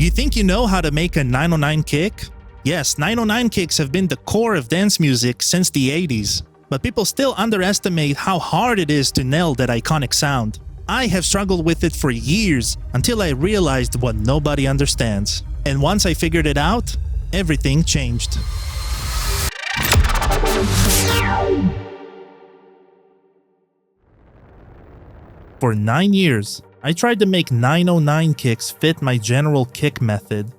You think you know how to make a 909 kick? Yes, 909 kicks have been the core of dance music since the 80s, but people still underestimate how hard it is to nail that iconic sound. I have struggled with it for years until I realized what nobody understands. And once I figured it out, everything changed. For 9 years, I tried to make 909 kicks fit my general kick method.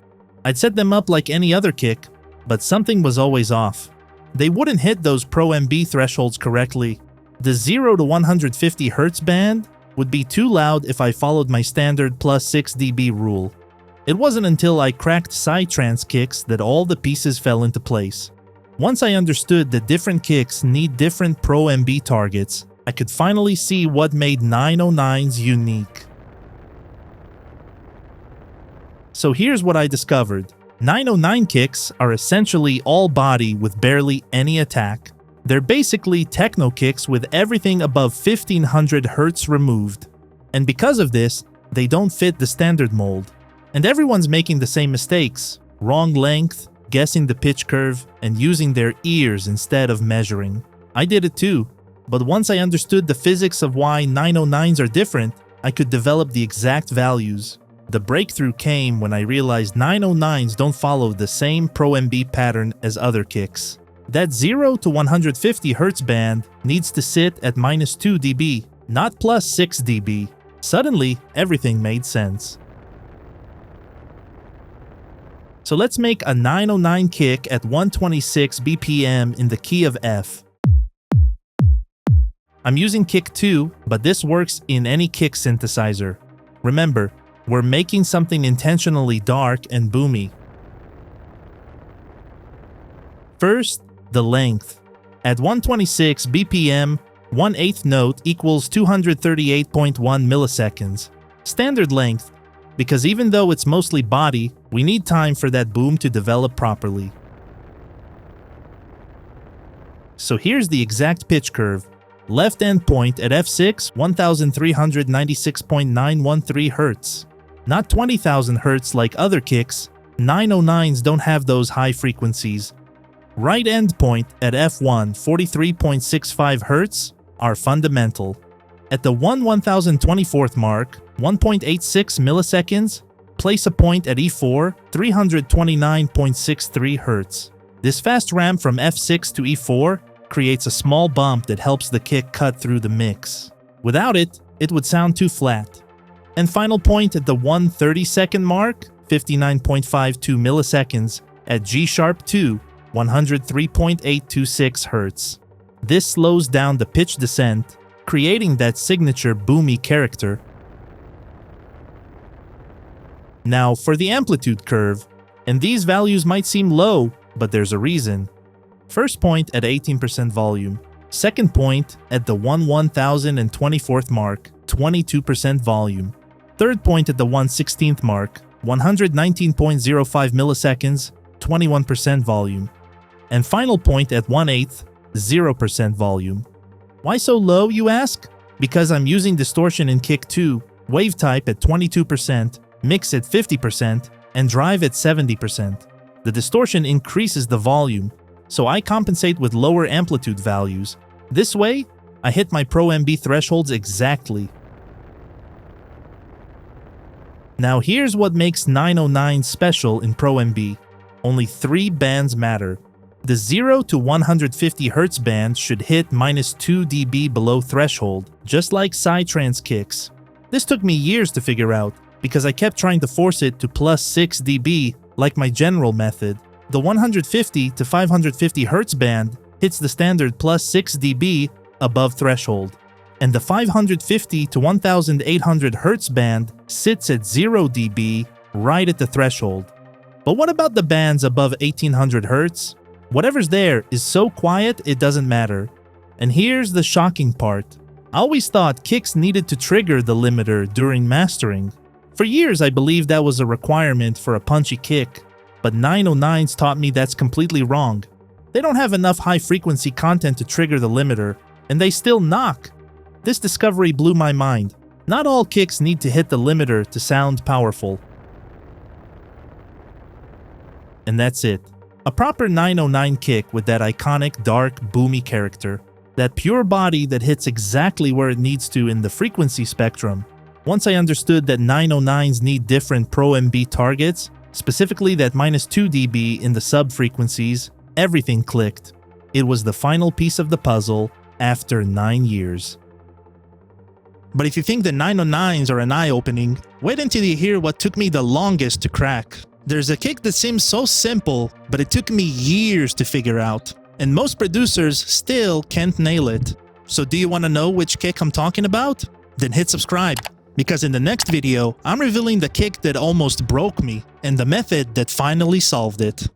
I'd set them up like any other kick, but something was always off. They wouldn't hit those Pro MB thresholds correctly. The 0 to 150 Hz band would be too loud if I followed my standard plus 6 dB rule. It wasn't until I cracked psytrance kicks that all the pieces fell into place. Once I understood that different kicks need different Pro MB targets, I could finally see what made 909s unique. So here's what I discovered. 909 kicks are essentially all body with barely any attack. They're basically techno kicks with everything above 1500 Hz removed. And because of this, they don't fit the standard mold. And everyone's making the same mistakes. Wrong length, guessing the pitch curve, and using their ears instead of measuring. I did it too. But once I understood the physics of why 909s are different, I could develop the exact values. The breakthrough came when I realized 909s don't follow the same Pro MB pattern as other kicks. That 0 to 150 Hz band needs to sit at -2 dB, not plus 6 dB. Suddenly, everything made sense. So let's make a 909 kick at 126 BPM in the key of F. I'm using kick 2, but this works in any kick synthesizer. Remember, we're making something intentionally dark and boomy. First, the length. At 126 BPM, 1/8 note equals 238.1 milliseconds. Standard length, because even though it's mostly body, we need time for that boom to develop properly. So here's the exact pitch curve. Left endpoint at F6, 1396.913 Hz. Not 20,000 Hz like other kicks, 909s don't have those high frequencies. Right endpoint at F1, 43.65 Hz are fundamental. At the 1024th mark, 1.86 milliseconds, place a point at E4, 329.63 Hz. This fast ramp from F6 to E4 creates a small bump that helps the kick cut through the mix. Without it, it would sound too flat. And final point at the 132nd mark, 59.52 milliseconds, at G-sharp 2, 103.826 Hz. This slows down the pitch descent, creating that signature boomy character. Now for the amplitude curve, and these values might seem low, but there's a reason. First point at 18% volume. Second point at the 1024th mark, 22% volume. Third point at the 116th mark, 119.05 milliseconds, 21% volume. And final point at 1/8, 0% volume. Why so low, you ask? Because I'm using distortion in kick 2, wave type at 22%, mix at 50%, and drive at 70%. The distortion increases the volume, so I compensate with lower amplitude values. This way, I hit my Pro MB thresholds exactly. Now here's what makes 909 special in Pro MB. Only 3 bands matter. The 0 to 150 Hz band should hit -2 dB below threshold, just like psytrance kicks. This took me years to figure out, because I kept trying to force it to plus 6 dB like my general method. The 150 to 550 Hz band hits the standard plus 6 dB above threshold, and the 550 to 1800 Hz band sits at 0 dB right at the threshold. But what about the bands above 1800 Hz? Whatever's there is so quiet it doesn't matter. And here's the shocking part. I always thought kicks needed to trigger the limiter during mastering. For years I believed that was a requirement for a punchy kick, but 909s taught me that's completely wrong. They don't have enough high-frequency content to trigger the limiter, and they still knock. This discovery blew my mind. Not all kicks need to hit the limiter to sound powerful. And that's it. A proper 909 kick with that iconic, dark, boomy character. That pure body that hits exactly where it needs to in the frequency spectrum. Once I understood that 909s need different Pro MB targets, specifically that -2 dB in the sub-frequencies, everything clicked. It was the final piece of the puzzle after 9 years. But if you think the 909s are an eye-opening, wait until you hear what took me the longest to crack. There's a kick that seems so simple, but it took me years to figure out. And most producers still can't nail it. So do you want to know which kick I'm talking about? Then hit subscribe, because in the next video, I'm revealing the kick that almost broke me and the method that finally solved it.